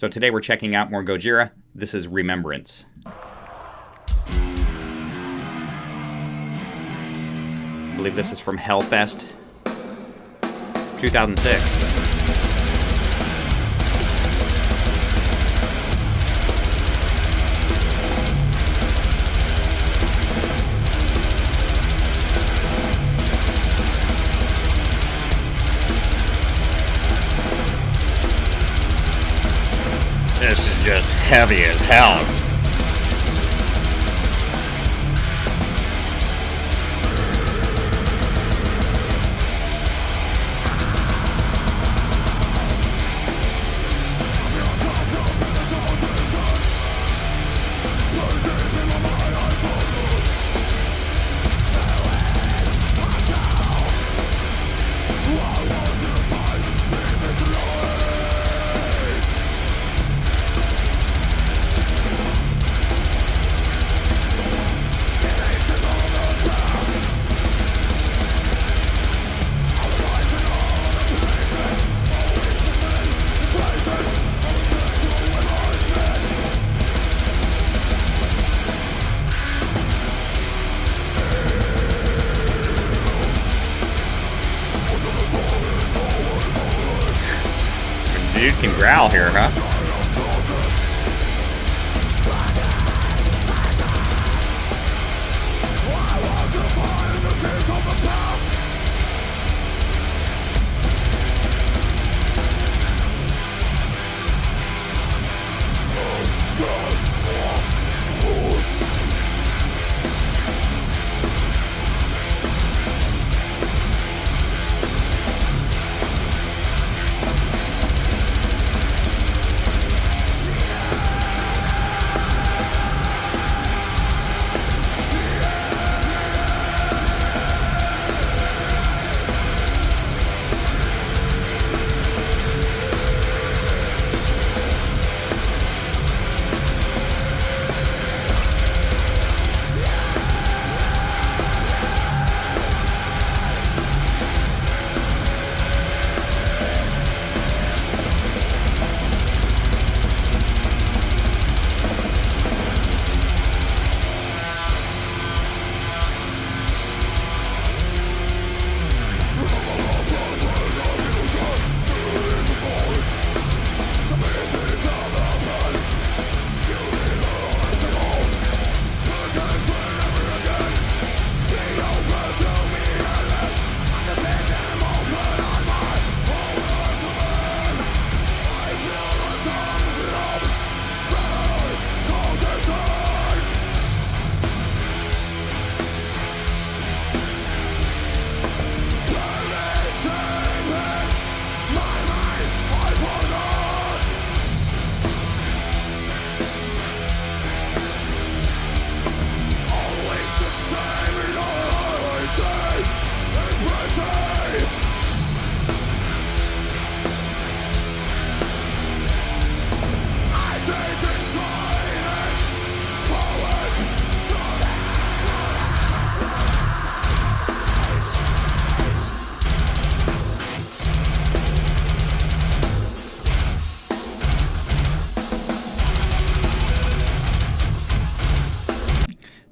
So today we're checking out more Gojira. This is Remembrance. I believe this is from Hellfest 2006. This is just heavy as hell. Dude can growl here, huh?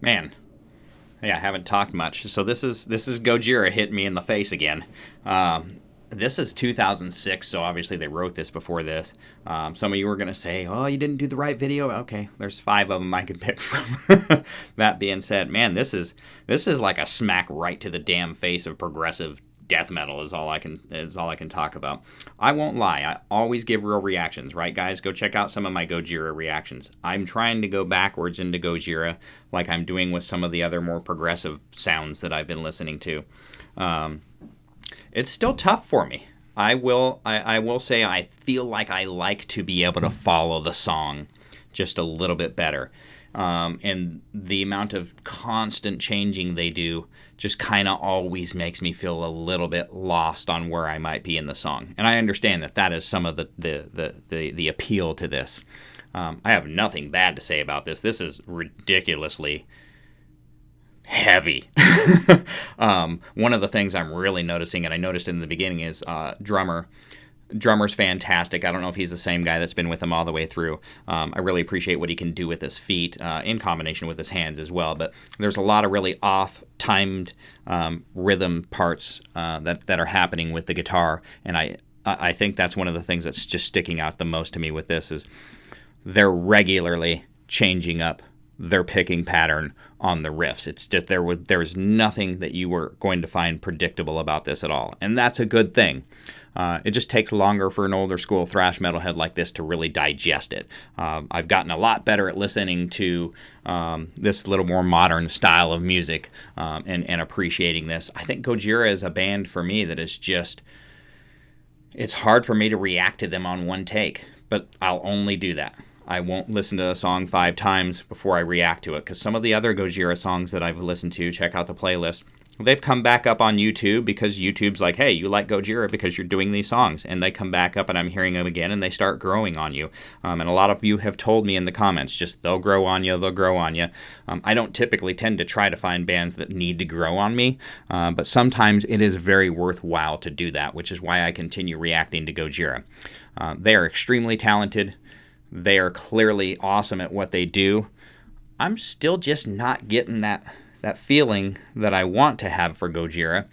Man, yeah, I haven't talked much. So this is Gojira hitting me in the face again. This is 2006, so obviously they wrote this before this. Some of you were going to say, oh, you didn't do the right video. Okay, there's 5 of them I could pick from. That being said, man, this is like a smack right to the damn face of progressive death metal is all I can talk about. I won't lie. I always give real reactions, right, guys? Go check out some of my Gojira reactions. I'm trying to go backwards into Gojira like I'm doing with some of the other more progressive sounds that I've been listening to. It's still tough for me. I will say I feel like I like to be able to follow the song just a little bit better. And the amount of constant changing they do just kind of always makes me feel a little bit lost on where I might be in the song. And I understand that is some of the appeal to this. I have nothing bad to say about this. This is ridiculously heavy. One of the things I'm really noticing, and I noticed in the beginning, is drummer Drummer's fantastic. I don't know if he's the same guy that's been with him all the way through. I really appreciate what he can do with his feet in combination with his hands as well. But there's a lot of really off-timed rhythm parts that are happening with the guitar, and I think that's one of the things that's just sticking out the most to me with this is they're regularly changing up their picking pattern on the riffs. It's just there's nothing that you were going to find predictable about this at all, and that's a good thing. It just takes longer for an older school thrash metalhead like this to really digest it. I've gotten a lot better at listening to this little more modern style of music and appreciating this. I think Gojira is a band for me that is just, it's hard for me to react to them on one take, but I'll only do that. I won't listen to a song 5 times before I react to it, because some of the other Gojira songs that I've listened to, check out the playlist, they've come back up on YouTube because YouTube's like, hey, you like Gojira because you're doing these songs. And they come back up and I'm hearing them again and they start growing on you. And a lot of you have told me in the comments, just they'll grow on you, they'll grow on you. I don't typically tend to try to find bands that need to grow on me, but sometimes it is very worthwhile to do that, which is why I continue reacting to Gojira. They are extremely talented. They are clearly awesome at what they do. I'm still just not getting that feeling that I want to have for Gojira,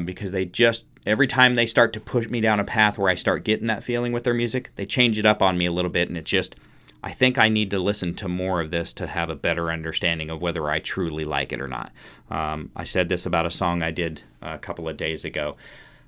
because they just, every time they start to push me down a path where I start getting that feeling with their music, they change it up on me a little bit, and it just, I think I need to listen to more of this to have a better understanding of whether I truly like it or not. I said this about a song I did a couple of days ago.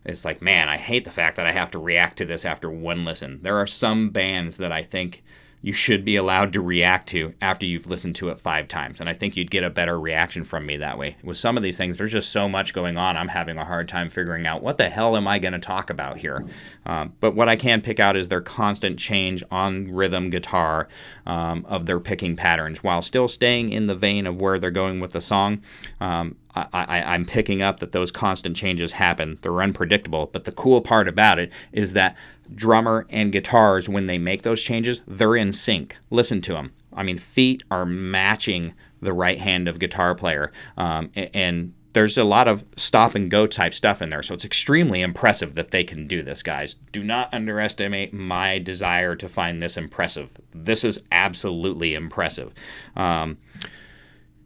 It's like, man, I hate the fact that I have to react to this after one listen. There are some bands that I think you should be allowed to react to after you've listened to it 5 times. And I think you'd get a better reaction from me that way. With some of these things, there's just so much going on, I'm having a hard time figuring out what the hell am I going to talk about here. But what I can pick out is their constant change on rhythm guitar of their picking patterns, while still staying in the vein of where they're going with the song. I'm picking up that those constant changes happen. They're unpredictable, but the cool part about it is that drummer and guitars, when they make those changes, they're in sync. Listen to them. I mean, feet are matching the right hand of guitar player, and there's a lot of stop and go type stuff in there, so it's extremely impressive that they can do this, guys. Do not underestimate my desire to find this impressive. This is absolutely impressive.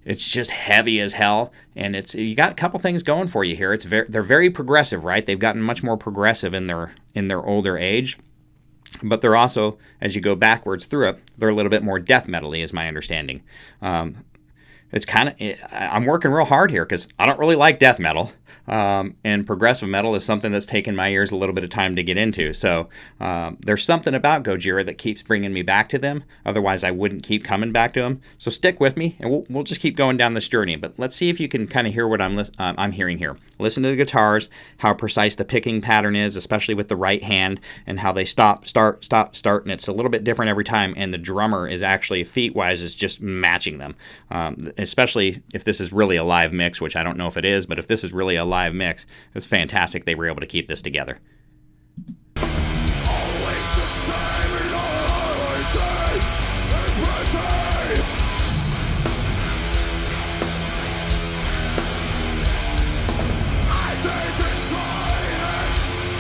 It's just heavy as hell, and you got a couple things going for you here. They're very progressive, right? They've gotten much more progressive in their older age, but they're also, as you go backwards through it, they're a little bit more death metal-y, is my understanding. It's kind of, I'm working real hard here because I don't really like death metal, and progressive metal is something that's taken my ears a little bit of time to get into. So there's something about Gojira that keeps bringing me back to them. Otherwise, I wouldn't keep coming back to them. So stick with me, and we'll just keep going down this journey. But let's see if you can kind of hear what I'm hearing here. Listen to the guitars, how precise the picking pattern is, especially with the right hand, and how they stop, start, and it's a little bit different every time. And the drummer is actually, feet-wise, is just matching them. Especially if this is really a live mix, which I don't know if it is, but if this is really a live mix, it's fantastic they were able to keep this together.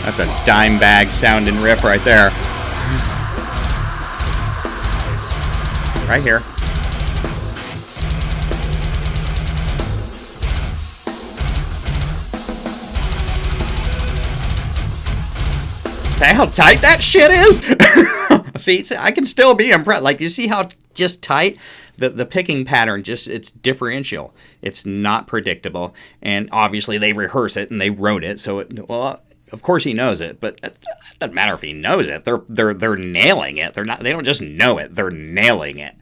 That's a dime bag sounding riff right there. Right here. See how tight that shit is? See, I can still be impressed. Like, you see how just tight? The picking pattern, it's differential. It's not predictable. And obviously they rehearse it and they wrote it. So, of course he knows it, but it doesn't matter if he knows it. They're nailing it. They don't just know it. They're nailing it.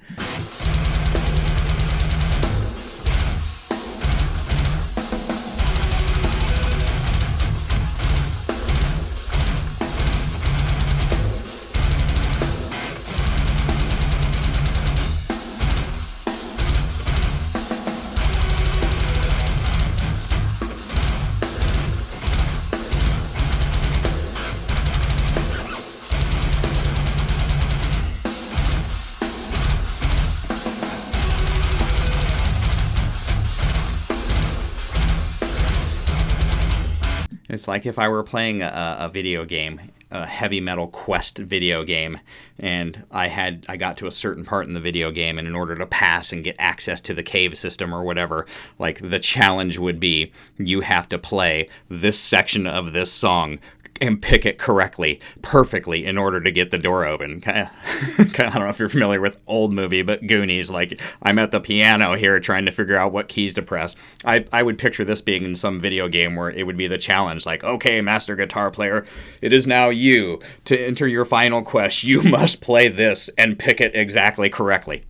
It's like if I were playing a video game a heavy metal quest video game, and I got to a certain part in the video game, and in order to pass and get access to the cave system or whatever, like the challenge would be you have to play this section of this song and pick it correctly, perfectly, in order to get the door open. I don't know if you're familiar with old movie, but Goonies, like, I'm at the piano here trying to figure out what keys to press. I would picture this being in some video game where it would be the challenge, like, okay, master guitar player, it is now you. To enter your final quest, you must play this and pick it exactly correctly.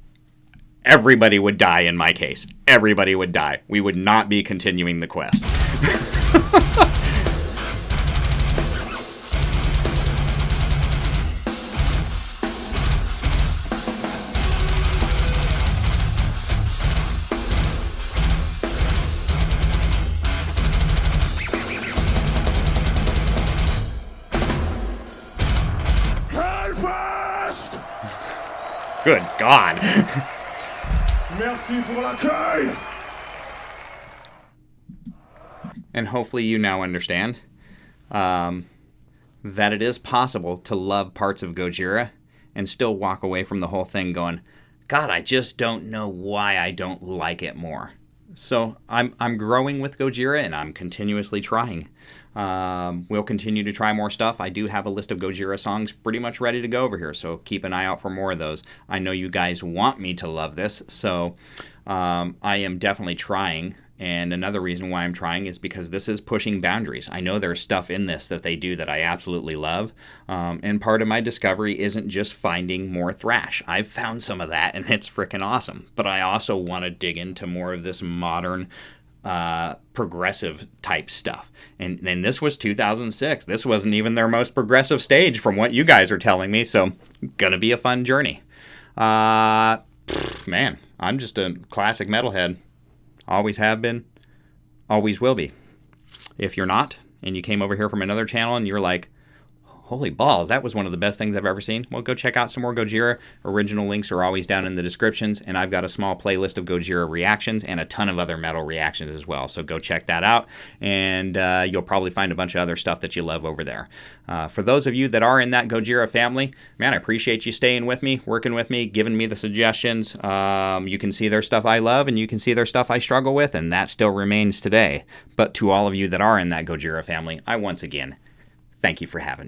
Everybody would die in my case. Everybody would die. We would not be continuing the quest. Hellfest! Good God. Merci pour l'accueil! And hopefully you now understand that it is possible to love parts of Gojira and still walk away from the whole thing going, God, I just don't know why I don't like it more. So I'm growing with Gojira, and I'm continuously trying. We'll continue to try more stuff. I do have a list of Gojira songs pretty much ready to go over here, so keep an eye out for more of those. I know you guys want me to love this, so I am definitely trying. And another reason why I'm trying is because this is pushing boundaries. I know there's stuff in this that they do that I absolutely love. And part of my discovery isn't just finding more thrash. I've found some of that, and it's freaking awesome. But I also want to dig into more of this modern, progressive type stuff. And this was 2006. This wasn't even their most progressive stage from what you guys are telling me. So, gonna be a fun journey. Man, I'm just a classic metalhead. Always have been, always will be. If you're not, and you came over here from another channel and you're like, holy balls, that was one of the best things I've ever seen, well, go check out some more Gojira. Original links are always down in the descriptions, and I've got a small playlist of Gojira reactions and a ton of other metal reactions as well. So go check that out, and you'll probably find a bunch of other stuff that you love over there. For those of you that are in that Gojira family, man, I appreciate you staying with me, working with me, giving me the suggestions. You can see their stuff I love, and you can see their stuff I struggle with, and that still remains today. But to all of you that are in that Gojira family, I once again thank you for having me.